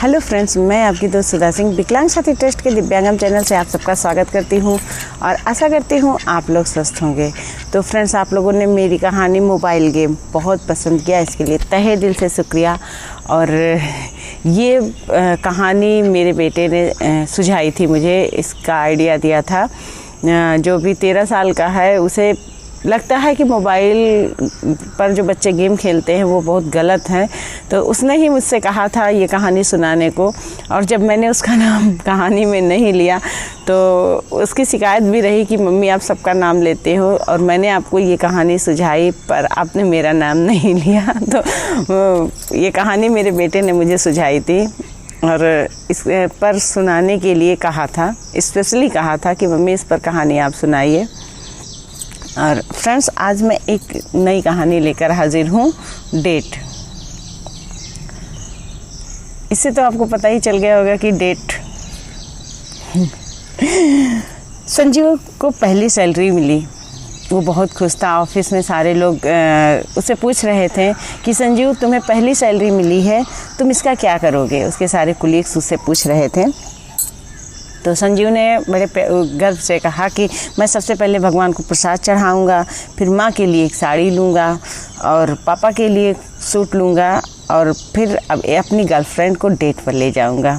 Hello friends, मैं आपकी दोस्त सुधा सिंह विकलांग साथी ट्रस्ट के दिव्यांगम चैनल से आप सबका स्वागत करती हूं और आशा करती हूं आप लोग स्वस्थ होंगे। तो फ्रेंड्स, आप लोगों ने मेरी कहानी मोबाइल गेम बहुत पसंद किया, इसके लिए तहे दिल से शुक्रिया। और ये कहानी मेरे बेटे ने सुझाई थी, मुझे इसका आइडिया दिया था। जो भी 13 साल का है, उसे लगता है कि मोबाइल पर जो बच्चे गेम खेलते हैं वो बहुत गलत हैं, तो उसने ही मुझसे कहा था ये कहानी सुनाने को। और जब मैंने उसका नाम कहानी में नहीं लिया तो उसकी शिकायत भी रही कि मम्मी आप सबका नाम लेते हो और मैंने आपको ये कहानी सुझाई पर आपने मेरा नाम नहीं लिया। तो ये कहानी मेरे बेटे ने मुझे सुझाई थी और इस पर सुनाने के लिए कहा था, स्पेशली कहा था कि मम्मी इस पर कहानी आप सुनाइए। और फ्रेंड्स, आज मैं एक नई कहानी लेकर हाजिर हूँ, डेट। इससे तो आपको पता ही चल गया होगा कि डेट संजीव को पहली सैलरी मिली। वो बहुत खुश था। ऑफिस में सारे लोग उससे पूछ रहे थे कि संजीव, तुम्हें पहली सैलरी मिली है, तुम इसका क्या करोगे? उसके सारे कुलीग्स उससे पूछ रहे थे। तो संजीव ने बड़े गर्व से कहा कि मैं सबसे पहले भगवान को प्रसाद चढ़ाऊँगा, फिर माँ के लिए एक साड़ी लूँगा और पापा के लिए सूट लूँगा और फिर अब अपनी गर्लफ्रेंड को डेट पर ले जाऊँगा।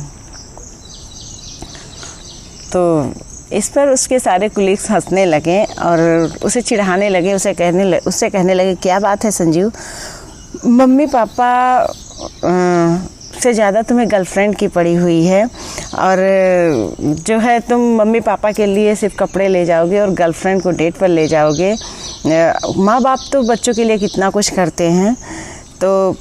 तो इस पर उसके सारे कुलीग्स हंसने लगे और उसे चिढ़ाने लगे। उससे कहने लगे, क्या बात है संजीव, मम्मी पापा से ज़्यादा तुम्हें गर्लफ्रेंड की पड़ी हुई है और जो है तुम मम्मी पापा के लिए सिर्फ कपड़े ले जाओगे और गर्लफ्रेंड को डेट पर ले जाओगे। माँ बाप तो बच्चों के लिए कितना कुछ करते हैं, तो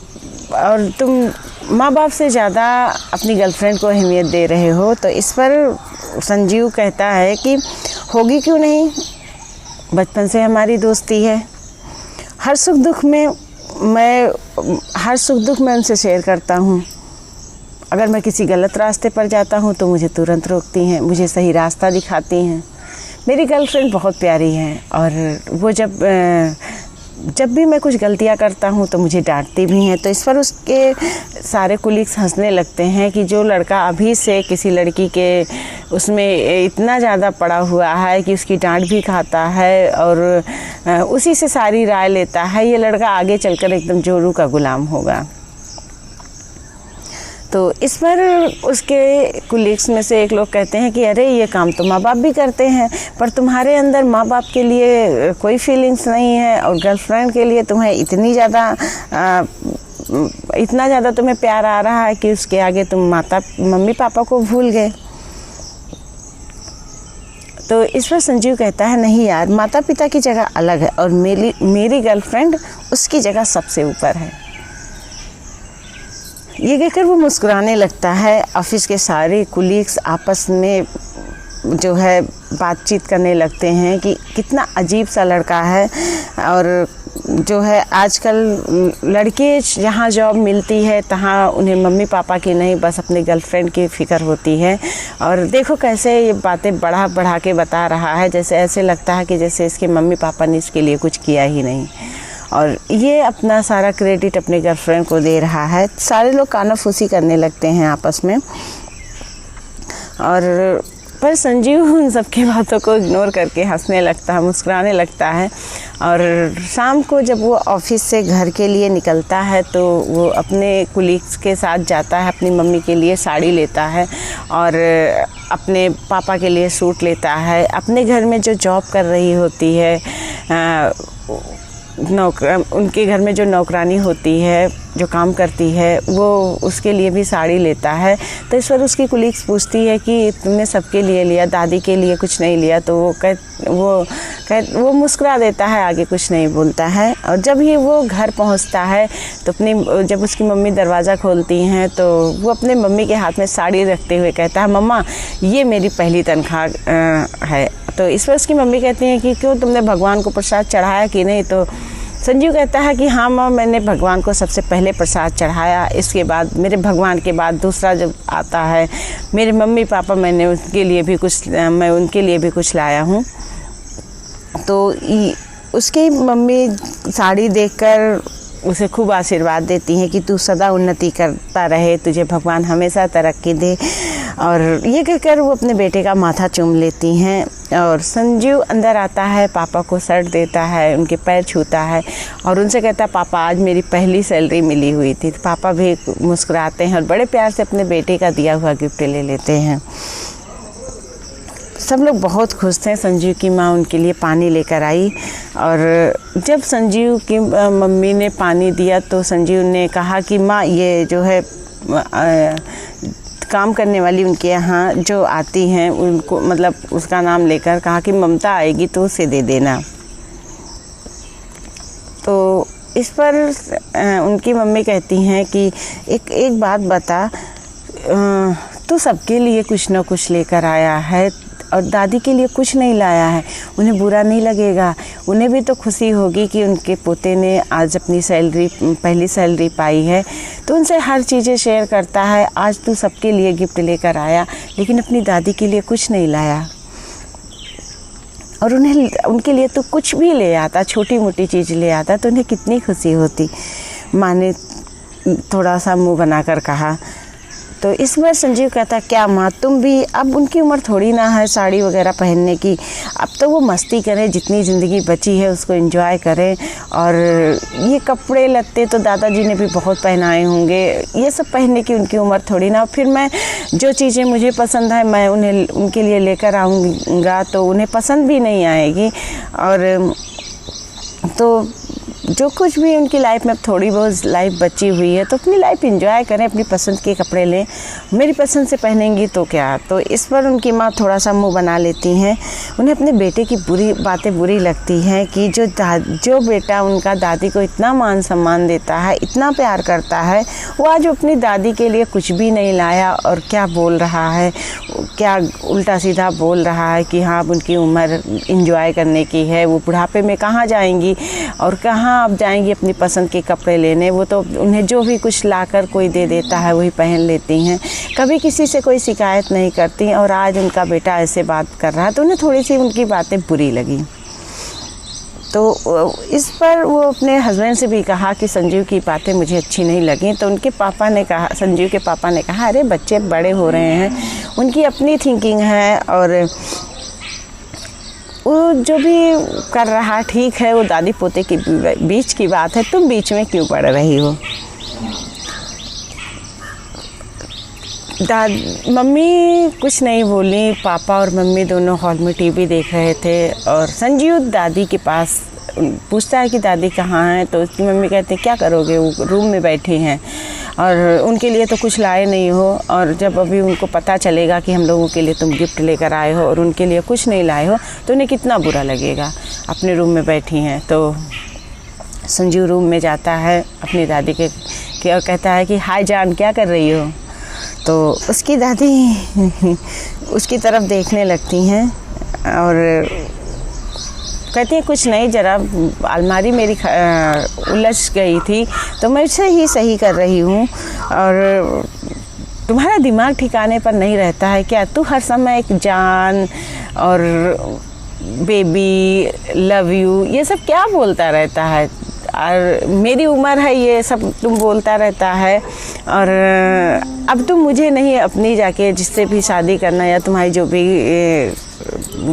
और तुम माँ बाप से ज़्यादा अपनी गर्लफ्रेंड को अहमियत दे रहे हो। तो इस पर संजीव कहता है कि होगी क्यों नहीं, बचपन से हमारी दोस्ती है। हर सुख दुख में मैं उनसे शेयर करता हूँ। अगर मैं किसी गलत रास्ते पर जाता हूँ तो मुझे तुरंत रोकती हैं, मुझे सही रास्ता दिखाती हैं। मेरी गर्लफ्रेंड बहुत प्यारी है और वो जब भी मैं कुछ गलतियाँ करता हूँ तो मुझे डांटती भी हैं। तो इस पर उसके सारे कुलीग्स हंसने लगते हैं कि जो लड़का अभी से किसी लड़की के उसमें इतना ज़्यादा पड़ा हुआ है कि उसकी डांट भी खाता है और उसी से सारी राय लेता है, ये लड़का आगे चलकर एकदम जोरू का गुलाम होगा। तो इस पर उसके कुलीग्स में से एक लोग कहते हैं कि अरे ये काम तो माँ बाप भी करते हैं, पर तुम्हारे अंदर माँ बाप के लिए कोई फीलिंग्स नहीं है और गर्लफ्रेंड के लिए तुम्हें इतना ज़्यादा तुम्हें प्यार आ रहा है कि उसके आगे तुम मम्मी पापा को भूल गए। तो इस पर संजीव कहता है, नहीं यार, माता पिता की जगह अलग है और मेरी गर्लफ्रेंड उसकी जगह सबसे ऊपर है। ये कहकर वो मुस्कुराने लगता है। ऑफिस के सारे कुलीग्स आपस में जो है बातचीत करने लगते हैं कि कितना अजीब सा लड़का है और जो है आजकल लड़के जहाँ जॉब मिलती है तहाँ उन्हें मम्मी पापा की नहीं, बस अपने गर्लफ्रेंड की फ़िक्र होती है। और देखो कैसे ये बातें बढ़ा के बता रहा है, जैसे ऐसे लगता है कि जैसे इसके मम्मी पापा ने इसके लिए कुछ किया ही नहीं और ये अपना सारा क्रेडिट अपने गर्लफ्रेंड को दे रहा है। सारे लोग कानाफूसी करने लगते हैं आपस में और पर संजीव उन सबकी बातों को इग्नोर करके हंसने लगता है, मुस्कुराने लगता है। और शाम को जब वो ऑफिस से घर के लिए निकलता है तो वो अपने कुलीग्स के साथ जाता है, अपनी मम्मी के लिए साड़ी लेता है और अपने पापा के लिए सूट लेता है। अपने घर में जो जॉब कर रही होती है उनके घर में जो नौकरानी होती है, जो काम करती है, वो उसके लिए भी साड़ी लेता है। तो इस पर उसकी कुलीग्स पूछती है कि तुमने सबके लिए लिया, दादी के लिए कुछ नहीं लिया? तो वो मुस्कुरा देता है, आगे कुछ नहीं बोलता है। और जब ही वो घर पहुंचता है तो जब उसकी मम्मी दरवाज़ा खोलती हैं तो वो अपने मम्मी के हाथ में साड़ी रखते हुए कहता है, मम्मा ये मेरी पहली तनख्वाह है। तो इस पर उसकी मम्मी कहती हैं कि क्यों, तुमने भगवान को प्रसाद चढ़ाया कि नहीं? तो संजीव कहता है कि हाँ माँ, मैंने भगवान को सबसे पहले प्रसाद चढ़ाया, इसके बाद मेरे भगवान के बाद दूसरा जब आता है मेरे मम्मी पापा, मैं उनके लिए भी कुछ लाया हूँ। तो उसकी मम्मी साड़ी देखकर उसे खूब आशीर्वाद देती हैं कि तू सदा उन्नति करता रहे, तुझे भगवान हमेशा तरक्की दे। और ये कहकर वो अपने बेटे का माथा चूम लेती हैं। और संजीव अंदर आता है, पापा को शर्ट देता है, उनके पैर छूता है और उनसे कहता है पापा आज मेरी पहली सैलरी मिली हुई थी। तो पापा भी मुस्कुराते हैं और बड़े प्यार से अपने बेटे का दिया हुआ गिफ्ट ले लेते हैं। सब लोग बहुत खुश थे। संजीव की माँ उनके लिए पानी लेकर आई और जब संजीव की मम्मी ने पानी दिया तो संजीव ने कहा कि माँ ये जो है काम करने वाली उनके यहाँ जो आती हैं उनको, मतलब उसका नाम लेकर कहा कि ममता आएगी तो उसे दे देना। तो इस पर उनकी मम्मी कहती हैं कि एक बात बता, तू सबके लिए कुछ ना कुछ लेकर आया है और दादी के लिए कुछ नहीं लाया है, उन्हें बुरा नहीं लगेगा, उन्हें भी तो खुशी होगी कि उनके पोते ने आज अपनी पहली सैलरी पाई है। तो उनसे हर चीज़ें शेयर करता है। आज तू सबके लिए गिफ्ट लेकर आया लेकिन अपनी दादी के लिए कुछ नहीं लाया, और उनके लिए तो कुछ भी ले आता, छोटी मोटी चीज़ ले आता तो उन्हें कितनी खुशी होती। माँ ने थोड़ा सा मुँह बनाकर कहा। तो इस बार संजीव कहता क्या माँ तुम भी, अब उनकी उम्र थोड़ी ना है साड़ी वगैरह पहनने की, अब तो वो मस्ती करें, जितनी ज़िंदगी बची है उसको एंजॉय करें। और ये कपड़े लत्ते तो दादाजी ने भी बहुत पहनाए होंगे, ये सब पहनने की उनकी उम्र थोड़ी ना। फिर मैं जो चीज़ें मुझे पसंद है मैं उनके लिए लेकर आऊँगा तो उन्हें पसंद भी नहीं आएगी। और तो जो कुछ भी उनकी लाइफ में थोड़ी बहुत लाइफ बची हुई है तो अपनी लाइफ एंजॉय करें, अपनी पसंद के कपड़े लें, मेरी पसंद से पहनेंगी तो क्या। तो इस पर उनकी माँ थोड़ा सा मुंह बना लेती हैं। उन्हें अपने बेटे की बातें बुरी लगती हैं कि जो बेटा उनका दादी को इतना मान सम्मान देता है, इतना प्यार करता है, वो आज अपनी दादी के लिए कुछ भी नहीं लाया और क्या बोल रहा है, क्या उल्टा सीधा बोल रहा है कि हाँ अब उनकी उम्र एंजॉय करने की है, वो बुढ़ापे में कहाँ जाएंगी और कहाँ अब जाएंगी अपनी पसंद के कपड़े लेने। वो तो उन्हें जो भी कुछ लाकर कोई दे देता है वही पहन लेती हैं, कभी किसी से कोई शिकायत नहीं करती। और आज उनका बेटा ऐसे बात कर रहा है तो उन्हें थोड़ी सी उनकी बातें बुरी लगी। तो इस पर वो अपने हस्बैंड से भी कहा कि संजीव की बातें मुझे अच्छी नहीं लगी। तो उनके पापा ने कहा, संजीव के पापा ने कहा अरे बच्चे बड़े हो रहे हैं, उनकी अपनी थिंकिंग है और वो जो भी कर रहा ठीक है, वो दादी पोते के बीच की बात है, तुम बीच में क्यों पड़ रही हो। मम्मी कुछ नहीं बोली। पापा और मम्मी दोनों हॉल में टीवी देख रहे थे और संजीव दादी के पास पूछता है कि दादी कहाँ हैं। तो उसकी मम्मी कहते क्या करोगे, वो रूम में बैठी हैं और उनके लिए तो कुछ लाए नहीं हो, और जब अभी उनको पता चलेगा कि हम लोगों के लिए तुम गिफ्ट लेकर आए हो और उनके लिए कुछ नहीं लाए हो तो उन्हें कितना बुरा लगेगा, अपने रूम में बैठी हैं। तो संजीव रूम में जाता है अपनी दादी के और कहता है कि हाय जान क्या कर रही हो। तो उसकी दादी उसकी तरफ देखने लगती हैं और कहती है कुछ नहीं, ज़रा अलमारी मेरी उलझ गई थी तो मैं इसे ही सही कर रही हूँ। और तुम्हारा दिमाग ठिकाने पर नहीं रहता है क्या, तू हर समय एक जान और बेबी लव यू ये सब क्या बोलता रहता है, और मेरी उम्र है ये सब तुम बोलता रहता है। और अब तुम मुझे नहीं अपनी जाके जिससे भी शादी करना या तुम्हारी जो भी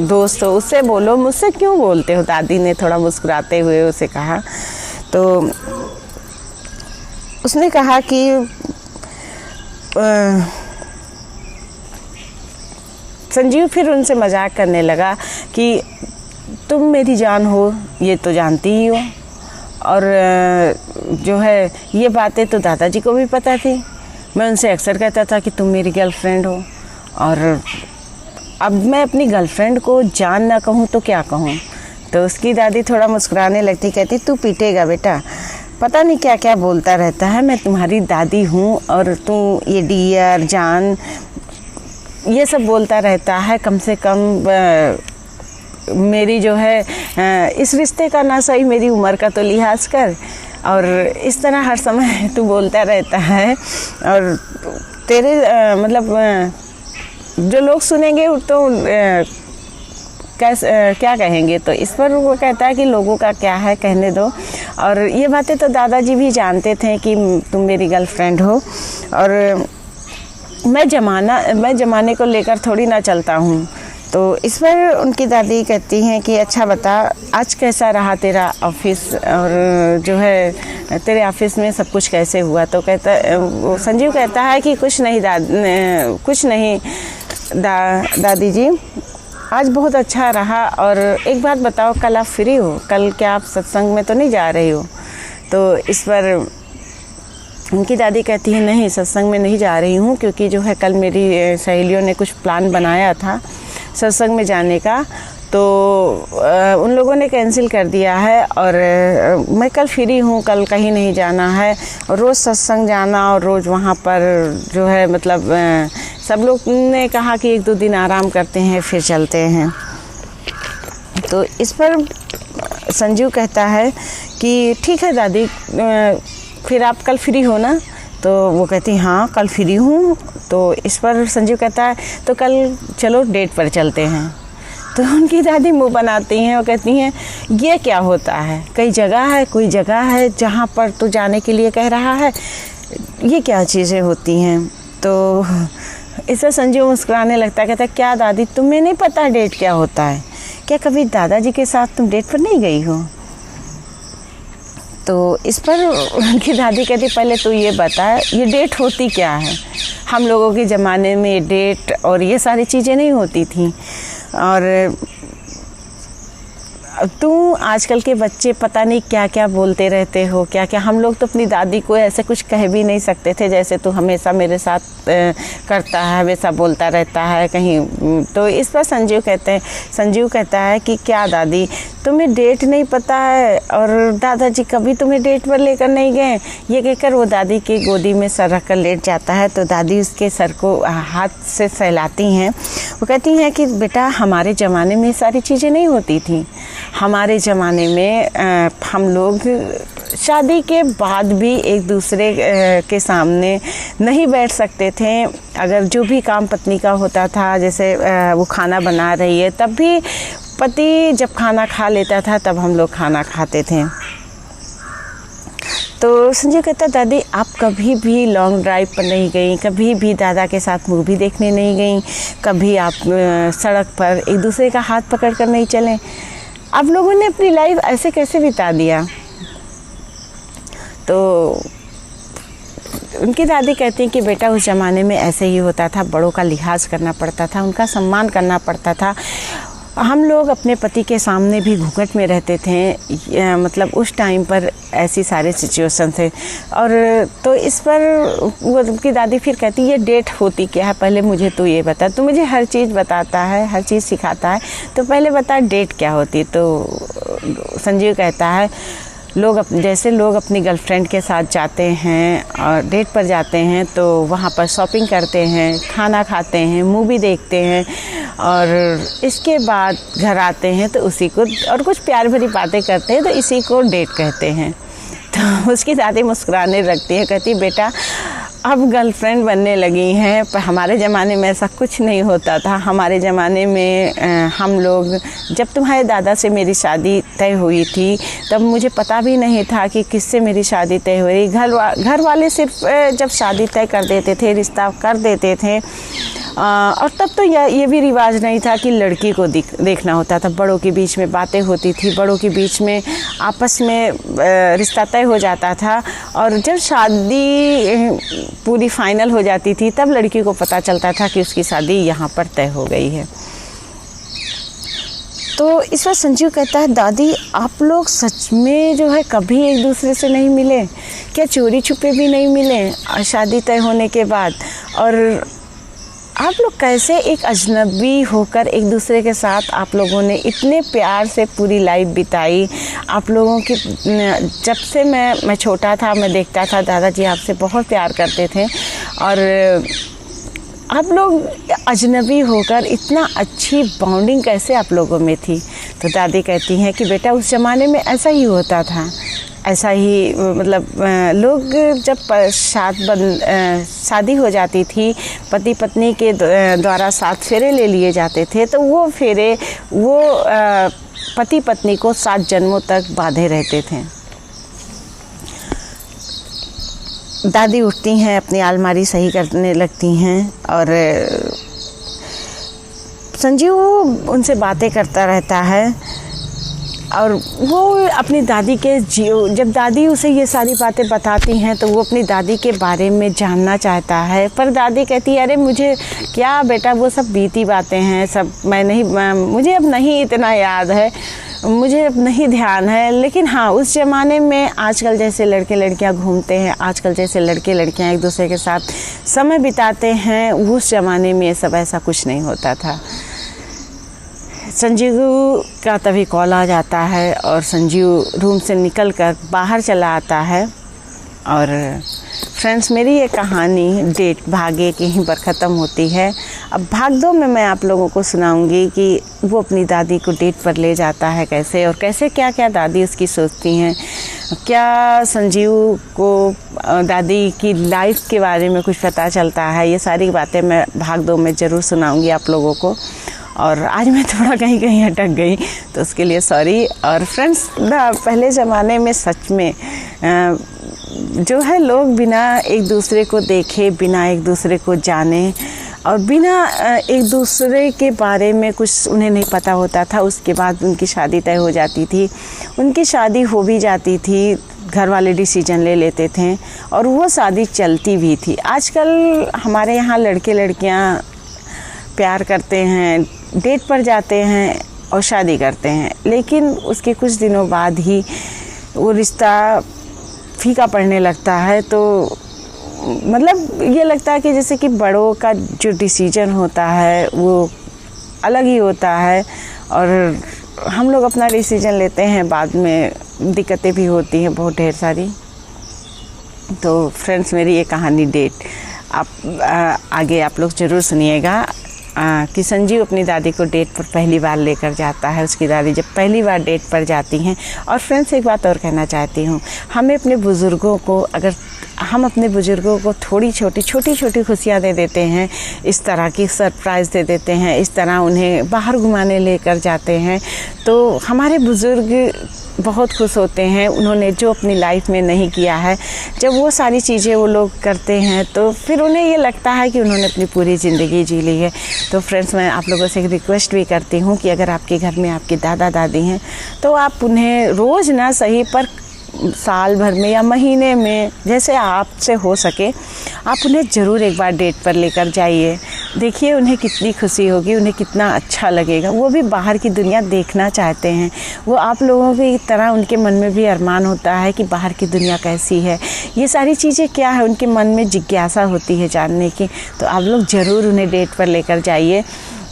दोस्त हो उससे बोलो, मुझसे क्यों बोलते हो। दादी ने थोड़ा मुस्कुराते हुए उसे कहा। तो उसने कहा कि संजीव फिर उनसे मजाक करने लगा कि तुम मेरी जान हो ये तो जानती ही हो, और जो है ये बातें तो दादाजी को भी पता थी, मैं उनसे अक्सर कहता था कि तुम मेरी गर्लफ्रेंड हो, और अब मैं अपनी गर्लफ्रेंड को जान ना कहूँ तो क्या कहूँ। तो उसकी दादी थोड़ा मुस्कुराने लगती, कहती तू पीटेगा बेटा, पता नहीं क्या क्या बोलता रहता है, मैं तुम्हारी दादी हूँ और तू ये डियर जान ये सब बोलता रहता है। कम से कम मेरी जो है इस रिश्ते का ना सही मेरी उम्र का तो लिहाज कर, और इस तरह हर समय तू बोलता रहता है और तेरे मतलब जो लोग सुनेंगे तो क्या कहेंगे। तो इस पर वो कहता है कि लोगों का क्या है कहने दो, और ये बातें तो दादाजी भी जानते थे कि तुम मेरी गर्लफ्रेंड हो, और मैं ज़माने को लेकर थोड़ी ना चलता हूँ। तो इस पर उनकी दादी कहती हैं कि अच्छा बता, आज कैसा रहा तेरा ऑफिस, और जो है तेरे ऑफिस में सब कुछ कैसे हुआ। तो वो संजीव कहता है कि कुछ नहीं दादी जी, आज बहुत अच्छा रहा। और एक बात बताओ, कल आप फ्री हो? कल क्या आप सत्संग में तो नहीं जा रही हो? तो इस पर उनकी दादी कहती है नहीं, सत्संग में नहीं जा रही हूँ, क्योंकि जो है कल मेरी सहेलियों ने कुछ प्लान बनाया था सत्संग में जाने का, तो उन लोगों ने कैंसिल कर दिया है, और मैं कल फ्री हूँ, कल कहीं नहीं जाना है। और रोज़ सत्संग जाना और रोज़ वहाँ पर जो है मतलब सब लोग ने कहा कि 1-2 दिन आराम करते हैं फिर चलते हैं। तो इस पर संजीव कहता है कि ठीक है दादी, फिर आप कल फ्री हो ना? तो वो कहती हाँ कल फ्री हूँ। तो इस पर संजीव कहता है तो कल चलो डेट पर चलते हैं। तो उनकी दादी मुंह बनाती हैं और कहती हैं ये क्या होता है, कोई जगह है जहाँ पर तू जाने के लिए कह रहा है, ये क्या चीज़ें होती हैं। तो इससे संजीव मुस्कुराने लगता है, कहता है क्या दादी, तुम्हें नहीं पता डेट क्या होता है? क्या कभी दादाजी के साथ तुम डेट पर नहीं गई हो? तो इस पर उनकी दादी कहती पहले तो ये बता, ये डेट होती क्या है? हम लोगों के ज़माने में डेट और ये सारी चीज़ें नहीं होती थी। और तू आजकल के बच्चे पता नहीं क्या क्या बोलते रहते हो, क्या क्या। हम लोग तो अपनी दादी को ऐसे कुछ कह भी नहीं सकते थे जैसे तू हमेशा मेरे साथ करता है, वैसा बोलता रहता है कहीं। तो इस पर संजीव कहता है कि क्या दादी, तुम्हें डेट नहीं पता है और दादाजी कभी तुम्हें डेट पर लेकर नहीं गए? ये कहकर वो दादी की गोदी में सर रख कर लेट जाता है। तो दादी उसके सर को हाथ से सहलाती हैं। वो कहती हैं कि बेटा, हमारे ज़माने में सारी चीज़ें नहीं होती थी। हमारे ज़माने में हम लोग शादी के बाद भी एक दूसरे के सामने नहीं बैठ सकते थे। अगर जो भी काम पत्नी का होता था, जैसे वो खाना बना रही है, तब भी पति जब खाना खा लेता था तब हम लोग खाना खाते थे। तो संजय कहता दादी, आप कभी भी लॉन्ग ड्राइव पर नहीं गई, कभी भी दादा के साथ मूवी देखने नहीं गई, कभी आप सड़क पर एक दूसरे का हाथ पकड़ कर नहीं चले। आप लोगों ने अपनी लाइफ ऐसे कैसे बिता दिया? तो उनकी दादी कहती हैं कि बेटा, उस ज़माने में ऐसे ही होता था, बड़ों का लिहाज करना पड़ता था, उनका सम्मान करना पड़ता था। हम लोग अपने पति के सामने भी घूंघट में रहते थे, मतलब उस टाइम पर ऐसी सारे सिचुएशन थे। और तो इस पर वो उनकी दादी फिर कहती ये डेट होती क्या है, पहले मुझे तो ये बता, तू मुझे हर चीज़ बताता है, हर चीज़ सिखाता है, तो पहले बता डेट क्या होती। तो संजीव कहता है जैसे लोग अपनी गर्लफ्रेंड के साथ जाते हैं और डेट पर जाते हैं तो वहाँ पर शॉपिंग करते हैं, खाना खाते हैं, मूवी देखते हैं और इसके बाद घर आते हैं तो उसी को और कुछ प्यार भरी बातें करते हैं, तो इसी को डेट कहते हैं। तो उसकी दादी मुस्कुराने लगती है, कहती बेटा, अब गर्लफ्रेंड बनने लगी हैं, पर हमारे ज़माने में ऐसा कुछ नहीं होता था। हमारे ज़माने में हम लोग, जब तुम्हारे दादा से मेरी शादी तय हुई थी तब मुझे पता भी नहीं था कि किससे मेरी शादी तय हुई। घर वाले सिर्फ जब शादी तय कर देते थे, रिश्ता कर देते थे, और तब तो ये भी रिवाज नहीं था कि लड़की को देखना होता था। बड़ों के बीच में बातें होती थी, बड़ों के बीच में आपस में रिश्ता तय हो जाता था, और जब शादी पूरी फाइनल हो जाती थी तब लड़की को पता चलता था कि उसकी शादी यहाँ पर तय हो गई है। तो इस पर संजीव कहता है दादी, आप लोग सच में जो है कभी एक दूसरे से नहीं मिले क्या? चोरी छुपे भी नहीं मिले शादी तय होने के बाद? और आप लोग कैसे एक अजनबी होकर एक दूसरे के साथ आप लोगों ने इतने प्यार से पूरी लाइफ बिताई? आप लोगों की, जब से मैं छोटा था मैं देखता था दादाजी आपसे बहुत प्यार करते थे, और आप लोग अजनबी होकर इतना अच्छी बॉन्डिंग कैसे आप लोगों में थी? तो दादी कहती हैं कि बेटा, उस ज़माने में ऐसा ही होता था, ऐसा ही मतलब लोग जब शादी हो जाती थी, पति पत्नी के द्वारा 7 फेरे ले लिए जाते थे, तो वो फेरे वो पति पत्नी को 7 जन्मों तक बांधे रहते थे। दादी उठती हैं, अपनी अलमारी सही करने लगती हैं और संजीव उनसे बातें करता रहता है और वो अपनी दादी के जब दादी उसे ये सारी बातें बताती हैं तो वो अपनी दादी के बारे में जानना चाहता है, पर दादी कहती है अरे मुझे क्या बेटा, वो सब बीती बातें हैं, सब मुझे अब नहीं इतना याद है, मुझे अब नहीं ध्यान है। लेकिन हाँ, उस ज़माने में आजकल जैसे लड़के लड़कियां घूमते हैं, आजकल जैसे लड़के लड़कियां एक दूसरे के साथ समय बिताते हैं, उस ज़माने में ये सब ऐसा कुछ नहीं होता था। संजीव का तभी कॉल आ जाता है और संजीव रूम से निकलकर बाहर चला आता है। और फ्रेंड्स, मेरी ये कहानी डेट भाग एक यहीं पर ख़त्म होती है। अब भाग 2 में मैं आप लोगों को सुनाऊंगी कि वो अपनी दादी को डेट पर ले जाता है कैसे, और कैसे क्या क्या दादी उसकी सोचती हैं, क्या संजीव को दादी की लाइफ के बारे में कुछ पता चलता है। ये सारी बातें मैं भाग 2 में ज़रूर सुनाऊंगी आप लोगों को। और आज मैं थोड़ा कहीं कहीं अटक गई तो उसके लिए सॉरी। और फ्रेंड्स, पहले ज़माने में सच में जो है लोग बिना एक दूसरे को देखे, बिना एक दूसरे को जाने और बिना एक दूसरे के बारे में कुछ उन्हें नहीं पता होता था, उसके बाद उनकी शादी तय हो जाती थी। उनकी शादी हो भी जाती थी, घर वाले डिसीजन ले लेते थे और वो शादी चलती भी थी। आजकल हमारे यहाँ लड़के लड़कियाँ प्यार करते हैं, डेट पर जाते हैं और शादी करते हैं, लेकिन उसके कुछ दिनों बाद ही वो रिश्ता फीका पड़ने लगता है। तो मतलब ये लगता है कि जैसे कि बड़ों का जो डिसीजन होता है वो अलग ही होता है और हम लोग अपना डिसीजन लेते हैं, बाद में दिक्कतें भी होती हैं बहुत ढेर सारी। तो फ्रेंड्स, मेरी ये कहानी डेट आगे आप लोग ज़रूर सुनिएगा कि संजीव अपनी दादी को डेट पर पहली बार लेकर जाता है। उसकी दादी जब पहली बार डेट पर जाती हैं। और फ्रेंड्स, एक बात और कहना चाहती हूँ, हमें अपने बुज़ुर्गों को, अगर हम अपने बुज़ुर्गों को थोड़ी छोटी खुशियाँ दे देते हैं, इस तरह की सरप्राइज़ दे देते हैं, इस तरह उन्हें बाहर घुमाने लेकर जाते हैं, तो हमारे बुज़ुर्ग बहुत खुश होते हैं। उन्होंने जो अपनी लाइफ में नहीं किया है, जब वो सारी चीज़ें वो लोग करते हैं तो फिर उन्हें ये लगता है कि उन्होंने अपनी पूरी ज़िंदगी जी ली है। तो फ्रेंड्स, मैं आप लोगों से एक रिक्वेस्ट भी करती हूँ कि अगर आपके घर में आपके दादा दादी हैं तो आप उन्हें रोज़ ना सही पर साल भर में या महीने में, जैसे आपसे हो सके, आप उन्हें ज़रूर एक बार डेट पर लेकर जाइए। देखिए उन्हें कितनी खुशी होगी, उन्हें कितना अच्छा लगेगा। वो भी बाहर की दुनिया देखना चाहते हैं। वो आप लोगों की तरह उनके मन में भी अरमान होता है कि बाहर की दुनिया कैसी है, ये सारी चीज़ें क्या है, उनके मन में जिज्ञासा होती है जानने की। तो आप लोग ज़रूर उन्हें डेट पर लेकर जाइए।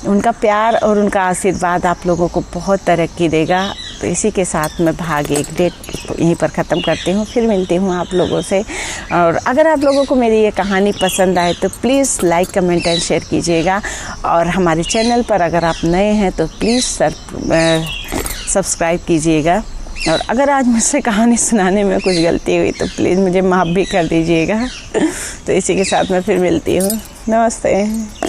उनका प्यार और उनका आशीर्वाद आप लोगों को बहुत तरक्की देगा। तो इसी के साथ मैं भाग 1 डेट यहीं पर ख़त्म करती हूँ। फिर मिलती हूँ आप लोगों से। और अगर आप लोगों को मेरी ये कहानी पसंद आए तो please like, comment and share कीजिएगा। और हमारे चैनल पर अगर आप नए हैं तो प्लीज़ सब्सक्राइब कीजिएगा। और अगर आज मुझसे कहानी सुनाने में कुछ गलती हुई तो प्लीज़ मुझे माफ़ भी कर दीजिएगा। तो इसी के साथ मैं फिर मिलती हूँ। नमस्ते।